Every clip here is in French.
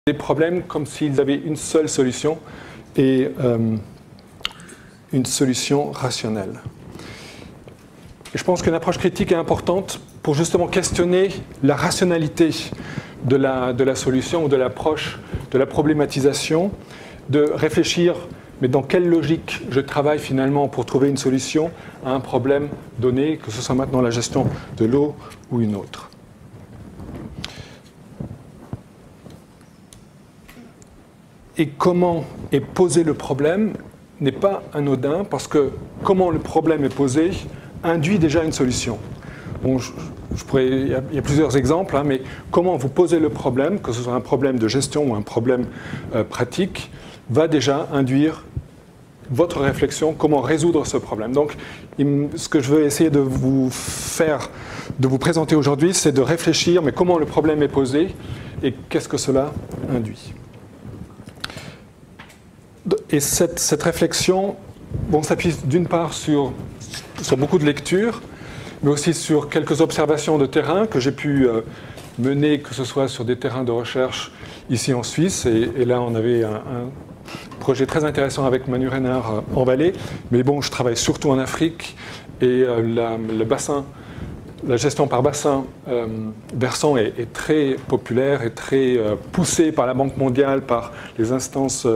des problèmes comme s'ils avaient une seule solution et une solution rationnelle. Et je pense qu'une approche critique est importante pour justement questionner la rationalité de la solution ou de l'approche, de la problématisation, de réfléchir, mais dans quelle logique je travaille finalement pour trouver une solution à un problème donné, que ce soit maintenant la gestion de l'eau ou une autre. Et comment est posé le problème n'est pas anodin, parce que comment le problème est posé induit déjà une solution. Bon, il y a plusieurs exemples, hein, mais comment vous posez le problème, que ce soit un problème de gestion ou un problème pratique, va déjà induire votre réflexion, comment résoudre ce problème. Donc, ce que je veux essayer de vous présenter aujourd'hui, c'est de réfléchir, mais comment le problème est posé et qu'est-ce que cela induit. Et cette réflexion, bon, s'appuie d'une part sur beaucoup de lectures, mais aussi sur quelques observations de terrain que j'ai pu mener, que ce soit sur des terrains de recherche ici en Suisse, et là on avait un projet très intéressant avec Manu Renard en Valais, mais bon, je travaille surtout en Afrique, et le bassin, la gestion par bassin versant est très populaire et très poussée par la Banque mondiale, par les instances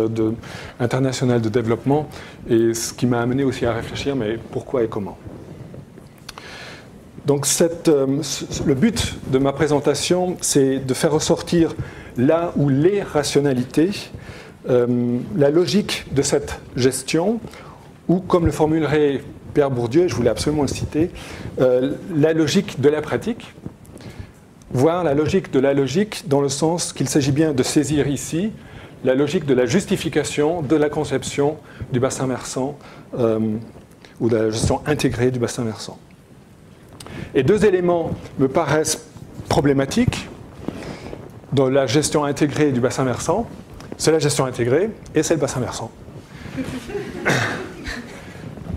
internationales de développement, et ce qui m'a amené aussi à réfléchir, mais pourquoi et comment. Donc le but de ma présentation, c'est de faire ressortir là où les rationalités, la logique de cette gestion, ou comme le formulerait Pierre Bourdieu, je voulais absolument le citer, la logique de la pratique, voire la logique de la logique dans le sens qu'il s'agit bien de saisir ici la logique de la justification de la conception du bassin versant ou de la gestion intégrée du bassin versant. Et deux éléments me paraissent problématiques dans la gestion intégrée du bassin versant. C'est la gestion intégrée et c'est le bassin versant.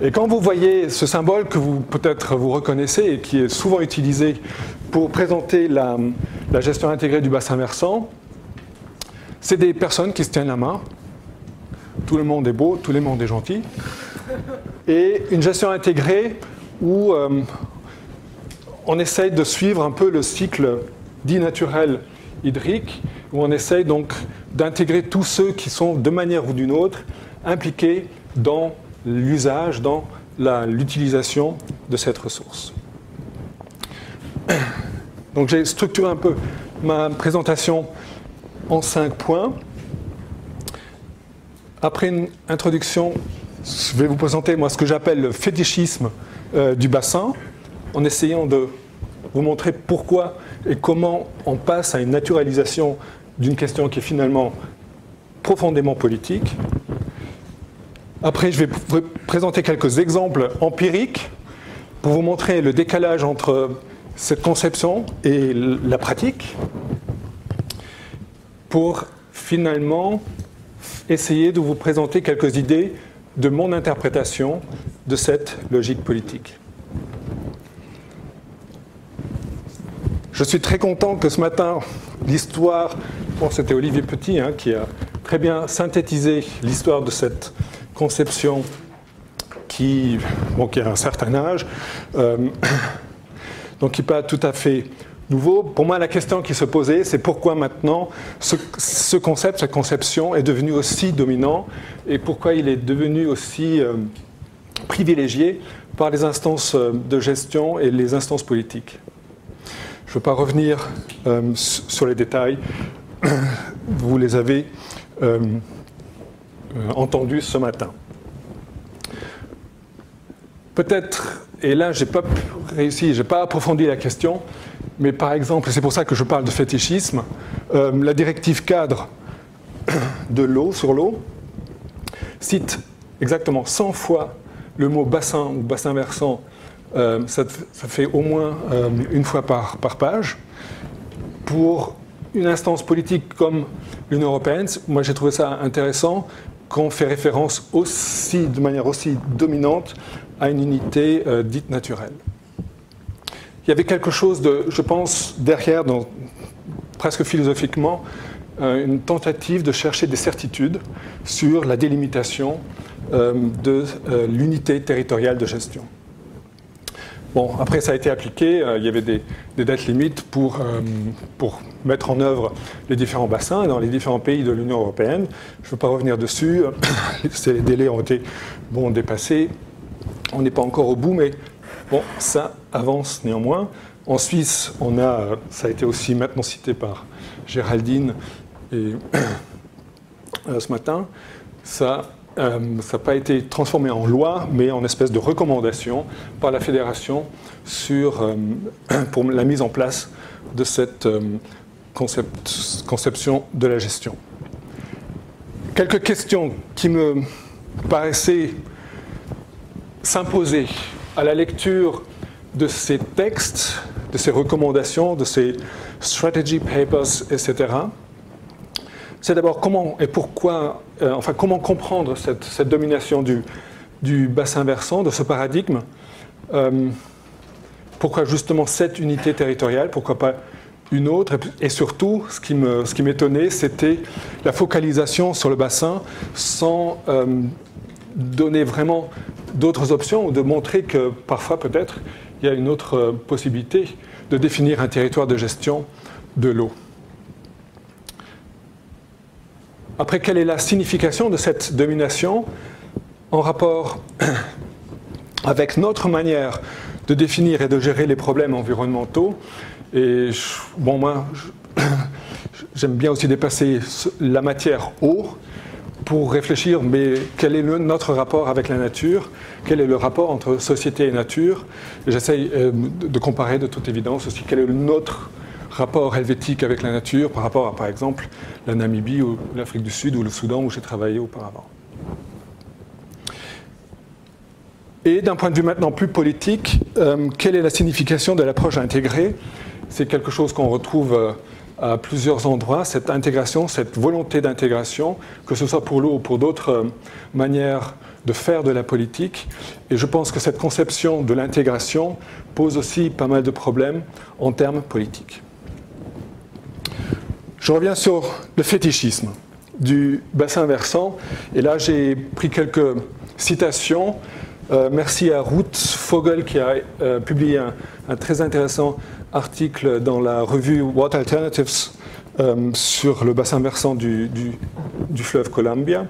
Et quand vous voyez ce symbole que peut-être vous reconnaissez et qui est souvent utilisé pour présenter la gestion intégrée du bassin versant, c'est des personnes qui se tiennent la main. Tout le monde est beau, tout le monde est gentil. Et une gestion intégrée où on essaye de suivre un peu le cycle dit naturel hydrique, où on essaye donc d'intégrer tous ceux qui sont de manière ou d'une autre impliqués dans l'usage, dans l'utilisation de cette ressource. Donc j'ai structuré un peu ma présentation en 5 points. Après une introduction, je vais vous présenter moi ce que j'appelle le fétichisme du bassin, en essayant de vous montrer pourquoi et comment on passe à une naturalisation d'une question qui est finalement profondément politique. Après, je vais vous présenter quelques exemples empiriques pour vous montrer le décalage entre cette conception et la pratique, pour finalement essayer de vous présenter quelques idées de mon interprétation de cette logique politique. Je suis très content que ce matin, l'histoire, bon, c'était Olivier Petit qui a très bien synthétisé l'histoire de cette conception qui a un certain âge, donc qui n'est pas tout à fait nouveau. Pour moi, la question qui se posait, c'est pourquoi maintenant ce concept, cette conception est devenu aussi dominant et pourquoi il est devenu aussi privilégié par les instances de gestion et les instances politiques. Je ne veux pas revenir sur les détails, vous les avez entendus ce matin. Peut-être, et là je n'ai pas réussi, je n'ai pas approfondi la question, mais par exemple, et c'est pour ça que je parle de fétichisme, la directive cadre de l'eau, sur l'eau, cite exactement 100 fois le mot bassin ou bassin versant. Ça fait au moins une fois par page. Pour une instance politique comme l'Union européenne, moi j'ai trouvé ça intéressant qu'on fait référence aussi, de manière aussi dominante à une unité dite naturelle. Il y avait quelque chose de, je pense, derrière, presque philosophiquement, une tentative de chercher des certitudes sur la délimitation de l'unité territoriale de gestion. Bon, après ça a été appliqué, il y avait des dates limites pour mettre en œuvre les différents bassins dans les différents pays de l'Union européenne. Je ne veux pas revenir dessus, les délais ont été dépassés, on n'est pas encore au bout, mais bon, ça avance néanmoins. En Suisse, ça a été aussi maintenant cité par Géraldine et, ce matin, ça n'a pas été transformé en loi, mais en espèce de recommandation par la fédération pour la mise en place de cette conception de la gestion. Quelques questions qui me paraissaient s'imposer à la lecture de ces textes, de ces recommandations, de ces strategy papers, etc. C'est d'abord comment et pourquoi, comment comprendre cette domination du bassin versant, de ce paradigme. Pourquoi justement cette unité territoriale, pourquoi pas une autre? Et surtout, ce qui m'étonnait, c'était la focalisation sur le bassin sans donner vraiment d'autres options ou de montrer que parfois peut-être il y a une autre possibilité de définir un territoire de gestion de l'eau. Après, quelle est la signification de cette domination en rapport avec notre manière de définir et de gérer les problèmes environnementaux? Et moi, j'aime bien aussi dépasser la matière eau pour réfléchir, mais quel est notre rapport avec la nature? Quel est le rapport entre société et nature? J'essaye de comparer de toute évidence aussi quel est notre rapport helvétique avec la nature par rapport à, par exemple, la Namibie ou l'Afrique du Sud ou le Soudan où j'ai travaillé auparavant. Et d'un point de vue maintenant plus politique, quelle est la signification de l'approche intégrée? C'est quelque chose qu'on retrouve à plusieurs endroits, cette intégration, cette volonté d'intégration, que ce soit pour l'eau ou pour d'autres manières de faire de la politique. Et je pense que cette conception de l'intégration pose aussi pas mal de problèmes en termes politiques. Je reviens sur le fétichisme du bassin versant. Et là, j'ai pris quelques citations. Merci à Ruth Vogel qui a publié un très intéressant article dans la revue Water Alternatives sur le bassin versant du fleuve Columbia.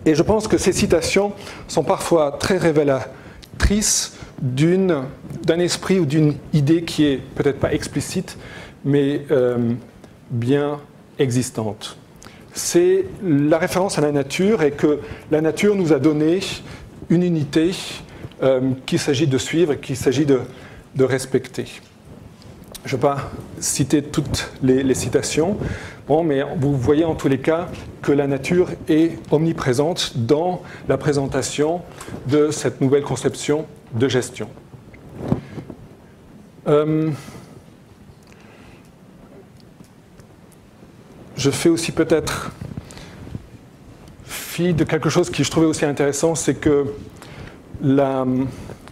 Et je pense que ces citations sont parfois très révélatrices d'un esprit ou d'une idée qui est peut-être pas explicite, mais bien existante. C'est la référence à la nature et que la nature nous a donné une unité qu'il s'agit de suivre et qu'il s'agit de respecter. Je ne vais pas citer toutes les citations, mais vous voyez en tous les cas que la nature est omniprésente dans la présentation de cette nouvelle conception de gestion. Je fais aussi peut-être fi de quelque chose qui je trouvais aussi intéressant, c'est que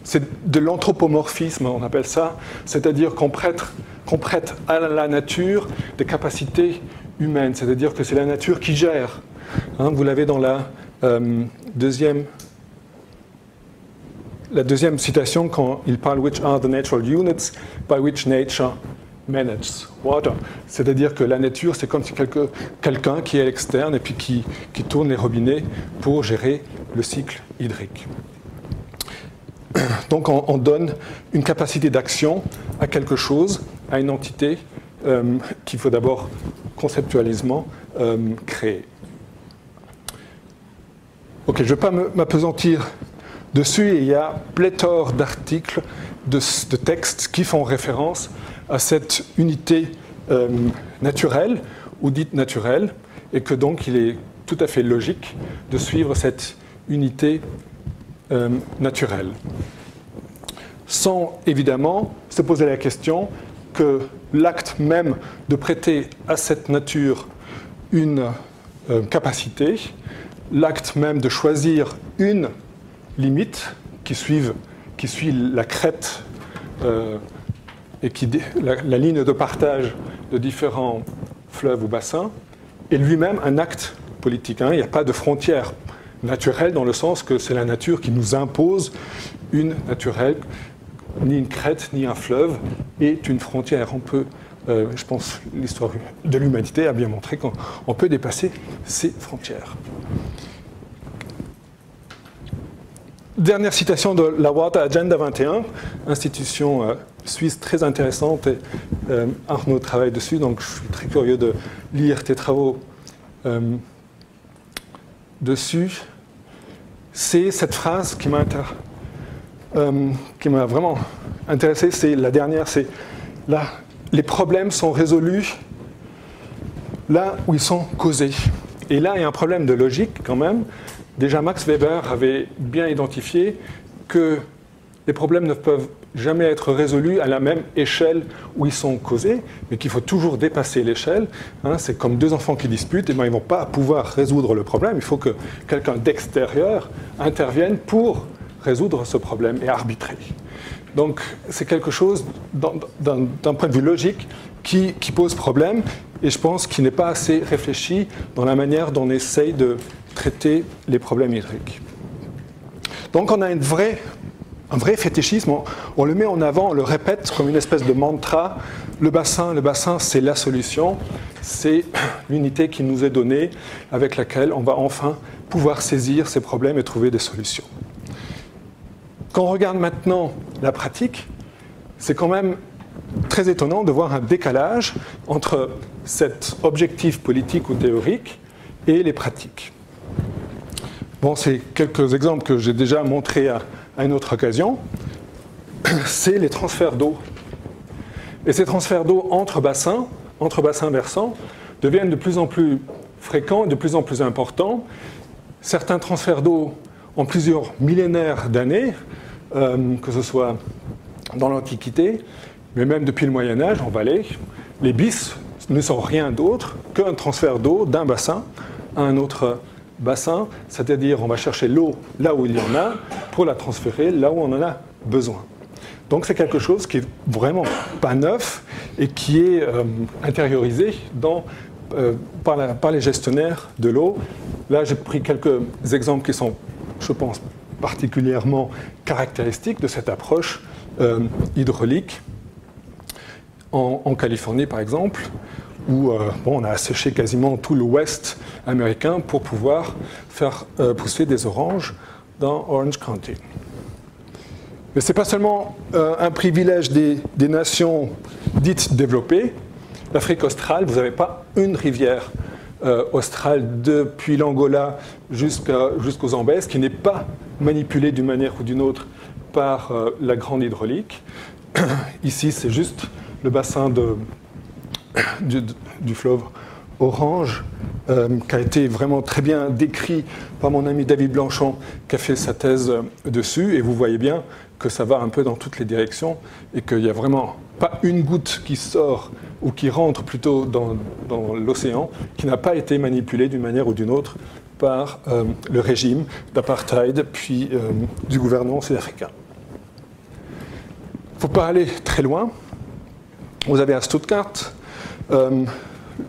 c'est de l'anthropomorphisme, on appelle ça, c'est-à-dire qu'on prête à la nature des capacités humaines, c'est-à-dire que c'est la nature qui gère. Vous l'avez dans la deuxième citation quand il parle « which are the natural units by which nature manages water ». C'est-à-dire que la nature, c'est comme si quelqu'un qui est à l'externe et puis qui tourne les robinets pour gérer le cycle hydrique. Donc on donne une capacité d'action à quelque chose, à une entité qu'il faut d'abord conceptualisement créer. Ok, je ne vais pas m'appesantir dessus, et il y a pléthore d'articles, de textes qui font référence à cette unité naturelle ou dite naturelle, et que donc il est tout à fait logique de suivre cette unité naturelle. Sans évidemment se poser la question que l'acte même de prêter à cette nature une capacité, l'acte même de choisir une limite qui suit la crête et la ligne de partage de différents fleuves ou bassins est lui-même un acte politique. Il n'y a pas de frontière naturelle dans le sens que c'est la nature qui nous impose une naturelle. Ni une crête, ni un fleuve est une frontière. On peut, je pense, l'histoire de l'humanité a bien montré qu'on peut dépasser ces frontières. Dernière citation de la Water Agenda 21, institution suisse très intéressante, et Arnaud travaille dessus, donc je suis très curieux de lire tes travaux dessus. C'est cette phrase qui m'a vraiment intéressé, c'est la dernière, c'est là, les problèmes sont résolus là où ils sont causés. Et là, il y a un problème de logique quand même. Déjà, Max Weber avait bien identifié que les problèmes ne peuvent jamais être résolus à la même échelle où ils sont causés, mais qu'il faut toujours dépasser l'échelle. C'est comme deux enfants qui disputent, et ils ne vont pas pouvoir résoudre le problème. Il faut que quelqu'un d'extérieur intervienne pour résoudre ce problème et arbitrer. Donc, c'est quelque chose, d'un point de vue logique, qui pose problème, et je pense qu'il n'est pas assez réfléchi dans la manière dont on essaye de traiter les problèmes hydriques. Donc, on a un vrai fétichisme, on le met en avant, on le répète comme une espèce de mantra. Le bassin, c'est la solution, c'est l'unité qui nous est donnée, avec laquelle on va enfin pouvoir saisir ces problèmes et trouver des solutions. Quand on regarde maintenant la pratique, c'est quand même très étonnant de voir un décalage entre cet objectif politique ou théorique et les pratiques. Bon, c'est quelques exemples que j'ai déjà montrés à une autre occasion. C'est les transferts d'eau. Et ces transferts d'eau entre bassins versants, deviennent de plus en plus fréquents et de plus en plus importants. Certains transferts d'eau ont plusieurs millénaires d'années, que ce soit dans l'Antiquité, mais même depuis le Moyen-Âge, en Valais. Les bis ne sont rien d'autre qu'un transfert d'eau d'un bassin à un autre bassin, c'est-à-dire on va chercher l'eau là où il y en a pour la transférer là où on en a besoin. Donc c'est quelque chose qui est vraiment pas neuf et qui est intériorisé par les gestionnaires de l'eau. Là, j'ai pris quelques exemples qui sont, je pense, particulièrement caractéristiques de cette approche hydraulique. En Californie, par exemple, où on a asséché quasiment tout l'ouest américain pour pouvoir faire pousser des oranges dans Orange County. Mais ce n'est pas seulement un privilège des nations dites développées. L'Afrique australe, vous n'avez pas une rivière australe depuis l'Angola jusqu'aux Zambèze qui n'est pas manipulée d'une manière ou d'une autre par la grande hydraulique. Ici, c'est juste le bassin du fleuve Orange, qui a été vraiment très bien décrit par mon ami David Blanchon, qui a fait sa thèse dessus. Et vous voyez bien que ça va un peu dans toutes les directions et qu'il n'y a vraiment pas une goutte qui sort ou qui rentre plutôt dans l'océan qui n'a pas été manipulée d'une manière ou d'une autre par le régime d'apartheid puis du gouvernement sud-africain. Il ne faut pas aller très loin. Vous avez à Stuttgart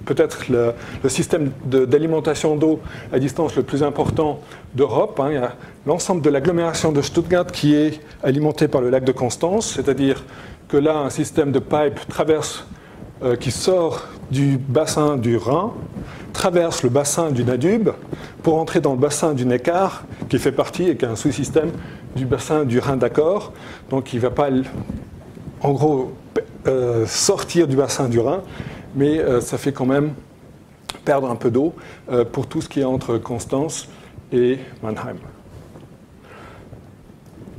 peut-être le système d'alimentation d'eau à distance le plus important d'Europe. Il y a l'ensemble de l'agglomération de Stuttgart qui est alimentée par le lac de Constance, c'est-à-dire que là, un système de pipe traverse, qui sort du bassin du Rhin, traverse le bassin du Danube pour entrer dans le bassin du Neckar, qui fait partie et qui est un sous-système du bassin du Rhin d'accord. Donc il ne va pas, en gros, sortir du bassin du Rhin, mais ça fait quand même perdre un peu d'eau pour tout ce qui est entre Constance et Mannheim.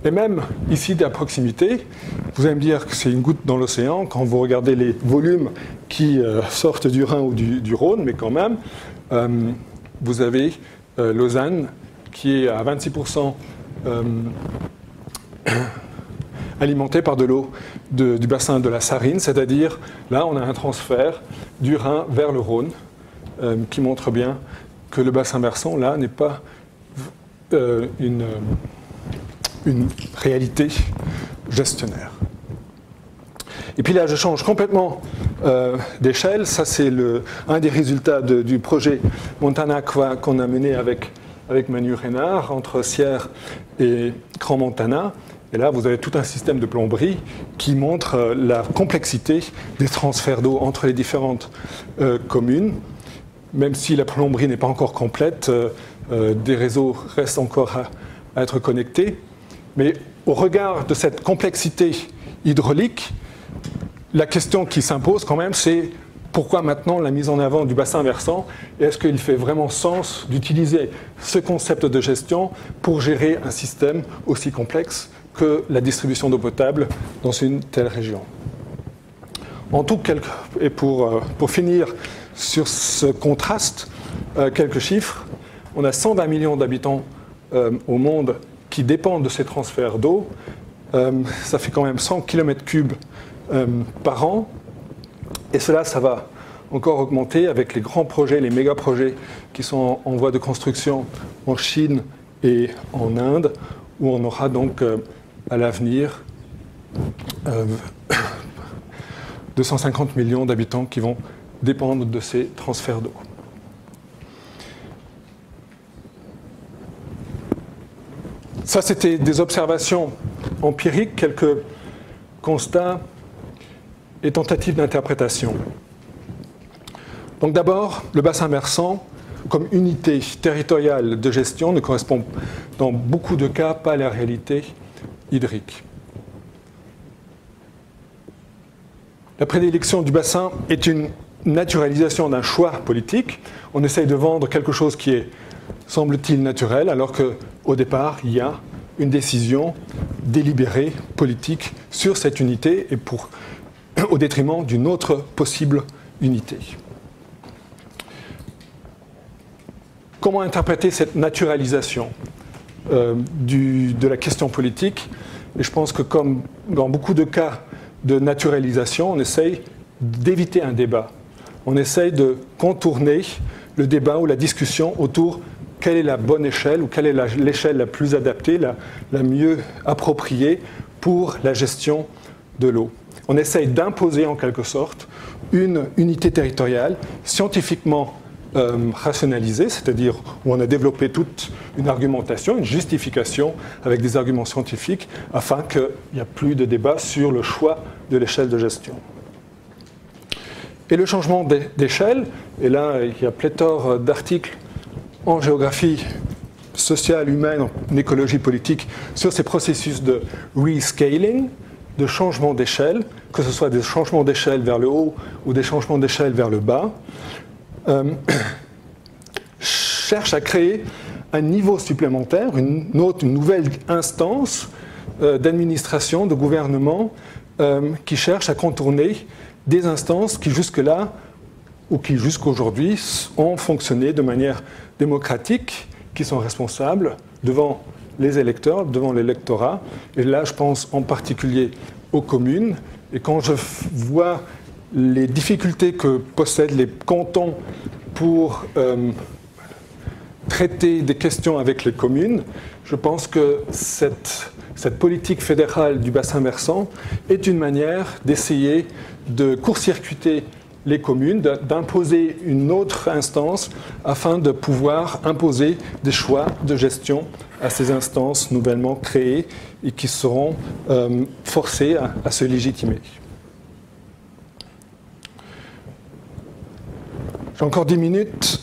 Et même ici, à proximité, vous allez me dire que c'est une goutte dans l'océan quand vous regardez les volumes qui sortent du Rhin ou du Rhône, mais quand même, vous avez Lausanne qui est à 26% alimentée par de l'eau du bassin de la Sarine, c'est-à-dire là on a un transfert du Rhin vers le Rhône qui montre bien que le bassin versant là n'est pas une réalité gestionnaire. Et puis là, je change complètement d'échelle. Ça, c'est un des résultats du projet Montana qu'on a mené avec Manu Reynard, entre Sierre et Grand Montana. Et là, vous avez tout un système de plomberie qui montre la complexité des transferts d'eau entre les différentes communes. Même si la plomberie n'est pas encore complète, des réseaux restent encore à être connectés. Mais au regard de cette complexité hydraulique, la question qui s'impose quand même, c'est pourquoi maintenant la mise en avant du bassin versant? Et est-ce qu'il fait vraiment sens d'utiliser ce concept de gestion pour gérer un système aussi complexe que la distribution d'eau potable dans une telle région? En tout, et pour finir sur ce contraste, quelques chiffres. On a 120 millions d'habitants au monde qui dépendent de ces transferts d'eau. Ça fait quand même 100 km3 par an. Et cela, ça va encore augmenter avec les grands projets, les méga-projets qui sont en voie de construction en Chine et en Inde, où on aura donc à l'avenir 250 millions d'habitants qui vont dépendre de ces transferts d'eau. Ça, c'était des observations empiriques, quelques constats et tentatives d'interprétation. Donc d'abord, le bassin versant, comme unité territoriale de gestion, ne correspond dans beaucoup de cas pas à la réalité hydrique. La prédilection du bassin est une naturalisation d'un choix politique. On essaye de vendre quelque chose qui est, semble-t-il, naturel, alors qu'au départ, il y a une décision délibérée, politique, sur cette unité et au détriment d'une autre possible unité. Comment interpréter cette naturalisation de la question politique? Et je pense que comme dans beaucoup de cas de naturalisation, on essaye d'éviter un débat. On essaye de contourner le débat ou la discussion autour quelle est la bonne échelle ou quelle est l'échelle la plus adaptée, la mieux appropriée pour la gestion de l'eau. On essaye d'imposer en quelque sorte une unité territoriale scientifiquement rationalisée, c'est-à-dire où on a développé toute une argumentation, une justification avec des arguments scientifiques afin qu'il n'y ait plus de débat sur le choix de l'échelle de gestion. Et le changement d'échelle, et là il y a pléthore d'articles en géographie sociale, humaine, en écologie politique sur ces processus de rescaling, de changement d'échelle, que ce soit des changements d'échelle vers le haut ou des changements d'échelle vers le bas, cherche à créer un niveau supplémentaire, une nouvelle instance d'administration, de gouvernement qui cherche à contourner des instances qui jusque-là ou qui jusqu'aujourd'hui ont fonctionné de manière démocratique, qui sont responsables devant les électeurs, devant l'électorat. Et là, je pense en particulier aux communes. Et quand je vois les difficultés que possèdent les cantons pour traiter des questions avec les communes, je pense que cette politique fédérale du bassin versant est une manière d'essayer de court-circuiter les communes, d'imposer une autre instance afin de pouvoir imposer des choix de gestion à ces instances nouvellement créées et qui seront forcées à se légitimer. J'ai encore 10 minutes.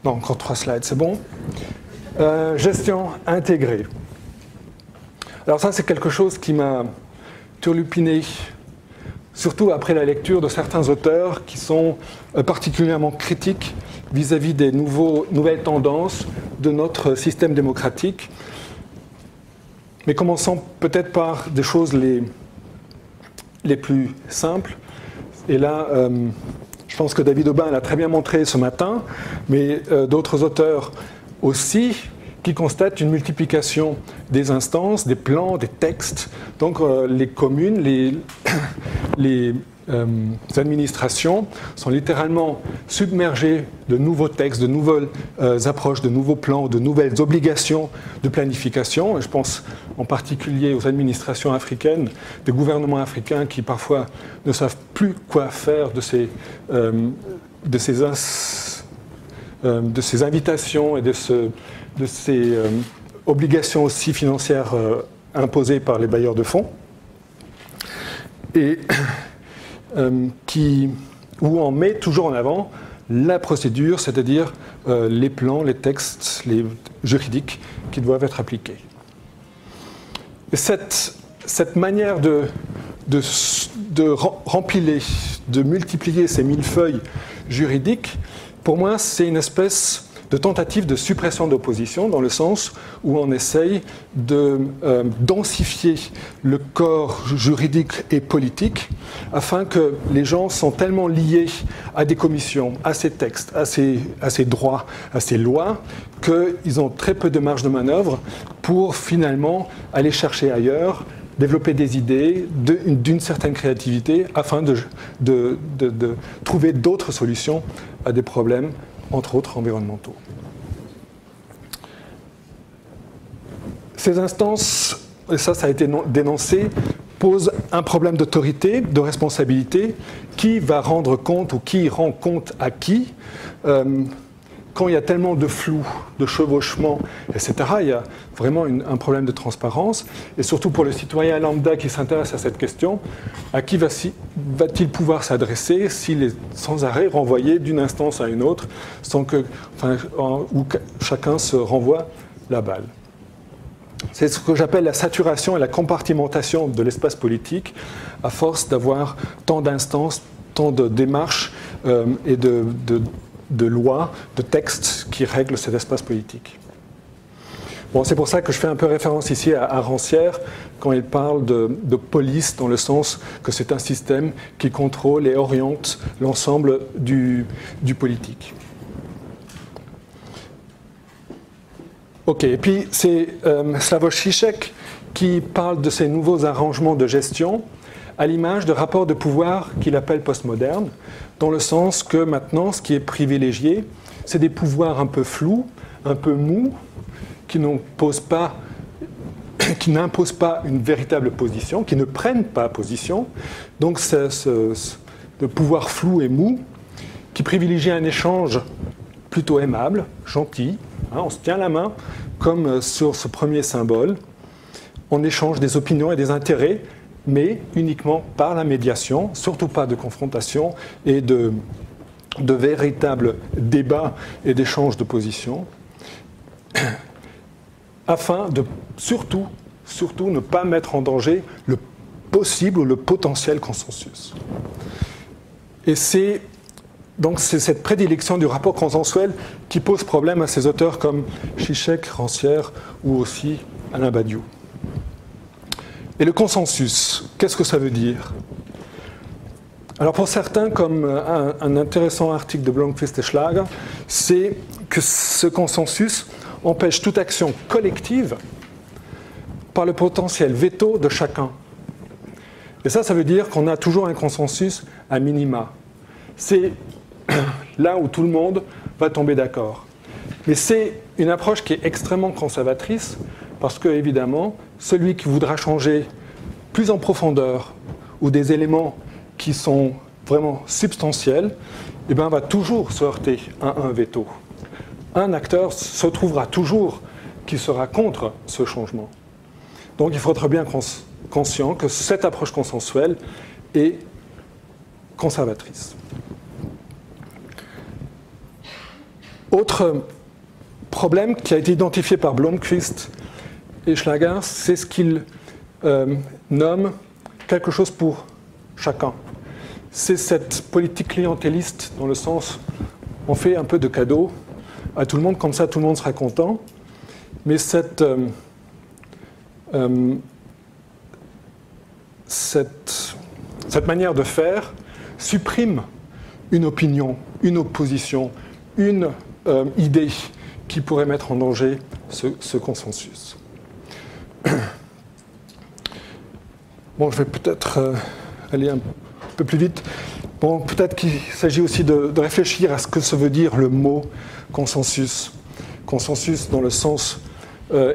Non, encore 3 slides, c'est bon. Gestion intégrée. Alors ça, c'est quelque chose qui m'a turlupiné, surtout après la lecture de certains auteurs qui sont particulièrement critiques vis-à-vis des nouvelles tendances de notre système démocratique. Mais commençons peut-être par des choses les plus simples. Et là, je pense que David Aubin l'a très bien montré ce matin, mais d'autres auteurs aussi, qui constatent une multiplication des instances, des plans, des textes. Donc les communes, les administrations sont littéralement submergées de nouveaux textes, de nouvelles approches, de nouveaux plans, de nouvelles obligations de planification. Et je pense en particulier aux administrations africaines, des gouvernements africains qui parfois ne savent plus quoi faire de ces invitations et de ces obligations aussi financières imposées par les bailleurs de fonds. Et où on met toujours en avant la procédure, c'est-à-dire les plans, les textes, les juridiques qui doivent être appliqués. Et cette manière de rempiler, de multiplier ces millefeuilles juridiques, pour moi, c'est une espèce de tentative de suppression d'opposition, dans le sens où on essaye de densifier le corps juridique et politique, afin que les gens sont tellement liés à des commissions, à ces textes, à ces droits, à ces lois, qu'ils ont très peu de marge de manœuvre pour finalement aller chercher ailleurs, développer des idées, d'une certaine créativité, afin de trouver d'autres solutions à des problèmes, entre autres environnementaux. Ces instances, et ça a été dénoncé, posent un problème d'autorité, de responsabilité. Qui va rendre compte ou qui rend compte à qui? Quand il y a tellement de flou, de chevauchement, etc., il y a vraiment un problème de transparence. Et surtout pour le citoyen lambda qui s'intéresse à cette question, à qui va-t-il pouvoir s'adresser s'il est sans arrêt renvoyé d'une instance à une autre, sans que, où chacun se renvoie la balle? C'est ce que j'appelle la saturation et la compartimentation de l'espace politique, à force d'avoir tant d'instances, tant de démarches et de lois, de textes qui règlent cet espace politique. Bon, c'est pour ça que je fais un peu référence ici à Rancière quand il parle de police, dans le sens que c'est un système qui contrôle et oriente l'ensemble du politique. Ok, et puis c'est Slavoj Žižek qui parle de ces nouveaux arrangements de gestion à l'image de rapports de pouvoir qu'il appelle postmodernes, dans le sens que maintenant, ce qui est privilégié, c'est des pouvoirs un peu flous, un peu mous, qui n'imposent pas une véritable position, qui ne prennent pas position. Donc, le pouvoir flou et mou, qui privilégie un échange plutôt aimable, gentil. Hein, on se tient la main, comme sur ce premier symbole. On échange des opinions et des intérêts, mais uniquement par la médiation, surtout pas de confrontation et de véritables débats et d'échanges de positions, afin de surtout ne pas mettre en danger le possible ou le potentiel consensus. Et c'est cette prédilection du rapport consensuel qui pose problème à ces auteurs comme Žižek, Rancière ou aussi Alain Badiou. Et le consensus, qu'est-ce que ça veut dire? Alors pour certains, comme un intéressant article de Blomqvist et Schlager, c'est que ce consensus empêche toute action collective par le potentiel veto de chacun. Et ça veut dire qu'on a toujours un consensus à minima. C'est là où tout le monde va tomber d'accord. Mais c'est une approche qui est extrêmement conservatrice, parce que, évidemment, celui qui voudra changer plus en profondeur ou des éléments qui sont vraiment substantiels, eh bien, va toujours se heurter à un veto. Un acteur se trouvera toujours qui sera contre ce changement. Donc il faut être bien conscient que cette approche consensuelle est conservatrice. Autre problème qui a été identifié par Blomqvist et Schlager, c'est ce qu'il nomme quelque chose pour chacun. C'est cette politique clientéliste, dans le sens, on fait un peu de cadeaux à tout le monde, comme ça tout le monde sera content. Mais cette manière de faire supprime une opinion, une opposition, une idée qui pourrait mettre en danger ce consensus. Bon, je vais peut-être aller un peu plus vite. Bon, peut-être qu'il s'agit aussi de réfléchir à ce que ça veut dire le mot consensus. Consensus dans le sens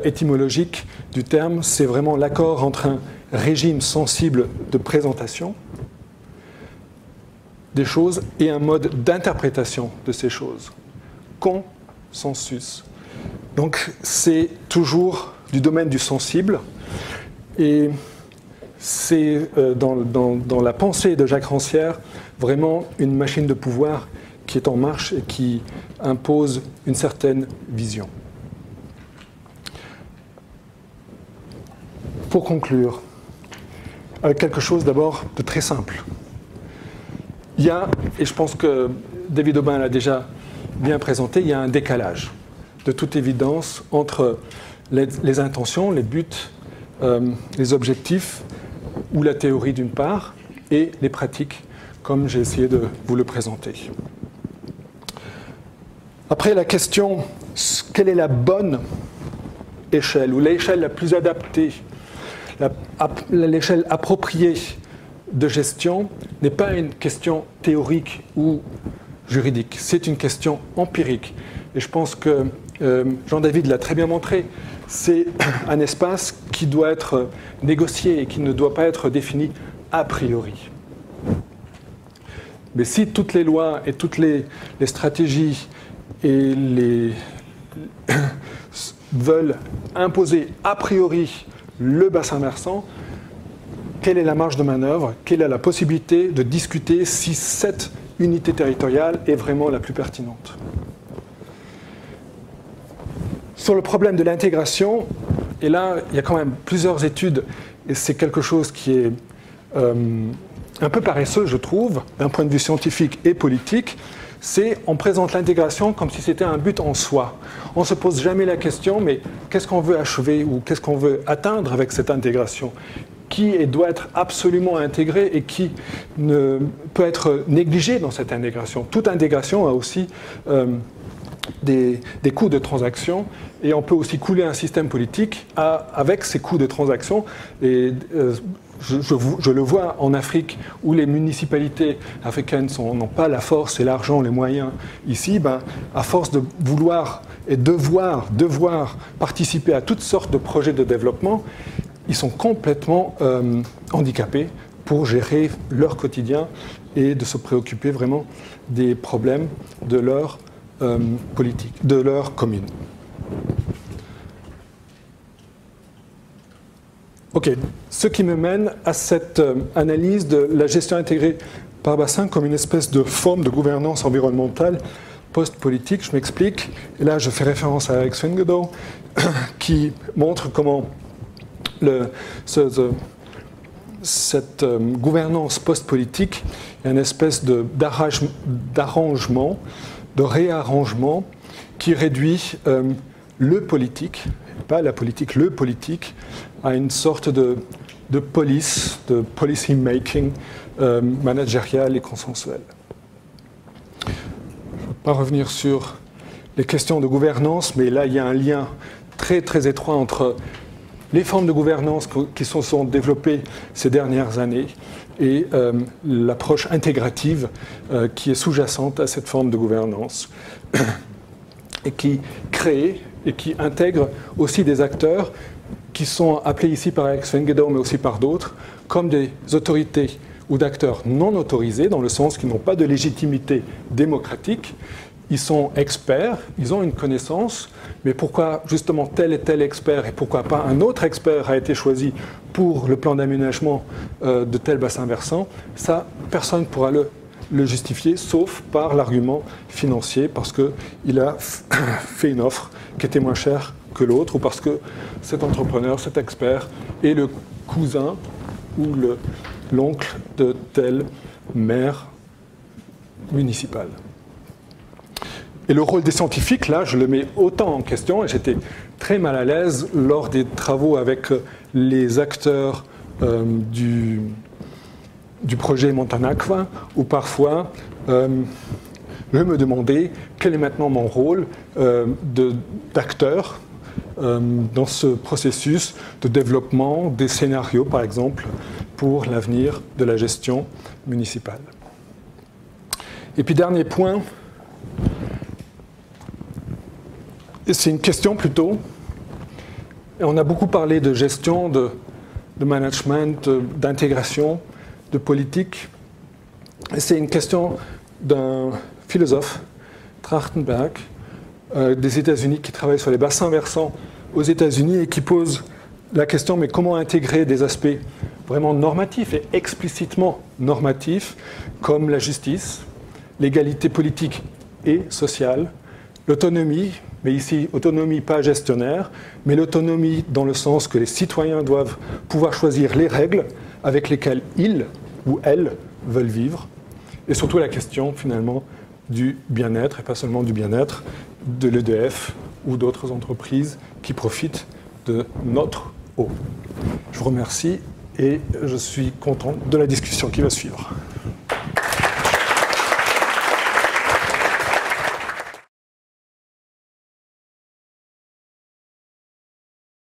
étymologique du terme, c'est vraiment l'accord entre un régime sensible de présentation des choses et un mode d'interprétation de ces choses. Consensus. Donc c'est toujours du domaine du sensible et c'est dans la pensée de Jacques Rancière vraiment une machine de pouvoir qui est en marche et qui impose une certaine vision. Pour conclure, avec quelque chose d'abord de très simple. Il y a, et je pense que David Aubin l'a déjà bien présenté, il y a un décalage, de toute évidence, entre les intentions, les buts, les objectifs, ou la théorie d'une part, et les pratiques, comme j'ai essayé de vous le présenter. Après, la question, quelle est la bonne échelle, ou l'échelle la plus adaptée, l'échelle appropriée de gestion, n'est pas une question théorique ou juridique, c'est une question empirique. Et je pense que Jean-David l'a très bien montré, c'est un espace qui doit être négocié et qui ne doit pas être défini a priori. Mais si toutes les lois et toutes les stratégies et veulent imposer a priori le bassin versant, quelle est la marge de manœuvre? Quelle est la possibilité de discuter si cette unité territoriale est vraiment la plus pertinente? Sur le problème de l'intégration, et là, il y a quand même plusieurs études, et c'est quelque chose qui est un peu paresseux, je trouve, d'un point de vue scientifique et politique, c'est on présente l'intégration comme si c'était un but en soi. On ne se pose jamais la question, mais qu'est-ce qu'on veut achever ou qu'est-ce qu'on veut atteindre avec cette intégration? Qui doit être absolument intégré et qui ne peut être négligé dans cette intégration? Toute intégration a aussi des coûts de transaction et on peut aussi couler un système politique avec ces coûts de transaction. Et je le vois en Afrique où les municipalités africaines n'ont pas la force et l'argent, les moyens. Ici, à force de vouloir et devoir participer à toutes sortes de projets de développement, ils sont complètement handicapés pour gérer leur quotidien et de se préoccuper vraiment des problèmes de leur politique, de leur commune. Ok, ce qui me mène à cette analyse de la gestion intégrée par bassin comme une espèce de forme de gouvernance environnementale post-politique. Je m'explique. Et là, je fais référence à Eric Svengedo, qui montre comment cette gouvernance post-politique est une espèce d'arrangement, de réarrangement qui réduit le politique, pas la politique, le politique, à une sorte de police, de policy making managérial et consensuel. Je ne vais pas revenir sur les questions de gouvernance, mais là il y a un lien très très étroit entre les formes de gouvernance qui se sont développées ces dernières années et l'approche intégrative qui est sous-jacente à cette forme de gouvernance et qui crée et qui intègre aussi des acteurs qui sont appelés ici par Eric Svengedo, mais aussi par d'autres, comme des autorités ou d'acteurs non autorisés, dans le sens qu'ils n'ont pas de légitimité démocratique. Ils sont experts, ils ont une connaissance, mais pourquoi justement tel et tel expert et pourquoi pas un autre expert a été choisi pour le plan d'aménagement de tel bassin versant, ça, personne ne pourra le justifier, sauf par l'argument financier, parce qu'il a fait une offre qui était moins chère que l'autre, ou parce que cet entrepreneur, cet expert, est le cousin ou l'oncle de tel maire municipal. Et le rôle des scientifiques, là, je le mets autant en question, et j'étais très mal à l'aise lors des travaux avec les acteurs du projet Montanacqua, où parfois je me demandais quel est maintenant mon rôle d'acteur dans ce processus de développement des scénarios, par exemple, pour l'avenir de la gestion municipale. Et puis dernier point, c'est une question plutôt. Et on a beaucoup parlé de gestion, de management, d'intégration, de politique. C'est une question d'un philosophe, Trachtenberg, des États-Unis, qui travaille sur les bassins versants aux États-Unis et qui pose la question, mais comment intégrer des aspects vraiment normatifs et explicitement normatifs, comme la justice, l'égalité politique et sociale, l'autonomie, mais ici, autonomie pas gestionnaire, mais l'autonomie dans le sens que les citoyens doivent pouvoir choisir les règles avec lesquelles ils ou elles veulent vivre, et surtout la question, finalement, du bien-être, et pas seulement du bien-être, de l'EDF ou d'autres entreprises qui profitent de notre eau. Je vous remercie et je suis content de la discussion qui va suivre.